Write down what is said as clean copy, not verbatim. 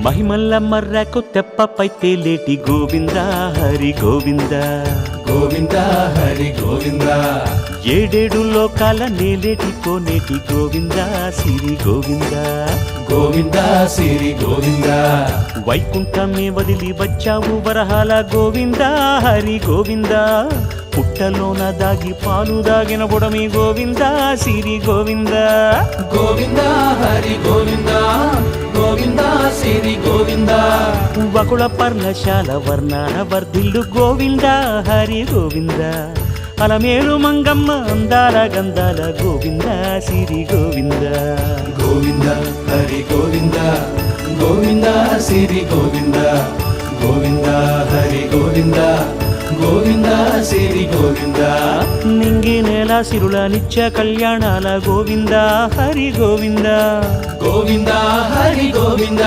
మహిమల్ల మర్రకు తెప్పపై తేలేటి గోవింద హరి గోవింద గోవింద హరి గోవింద ఏడేడు లోకాల నేలేటి కోనేటి గోవింద సిరి గోవింద గోవింద సిరి గోవింద వైకుంఠమే వదిలి వచ్చావు వరహాల గోవింద హరి గోవింద పుట్టలోన దాగి పాలు దాగిన బుడమి గోవింద సిరి గోవింద గోవింద హరి గోవింద గోవింద సిరి గోవింద వకుళ పర్ణశాల వర్ణాన వర్ధిల్లు గోవింద హరి గోవింద అలమేలు మంగమ్మ అందాల గంధాల గోవింద సిరి గోవింద గోవింద హరి గోవింద గోవింద సిరి గోవింద గోవింద హరి గోవింద గోవింద సిరి గోవింద నింగి నేల సిరుల నిత్య కళ్యాణాల గోవింద హరి గోవింద గోవింద హరి గోవింద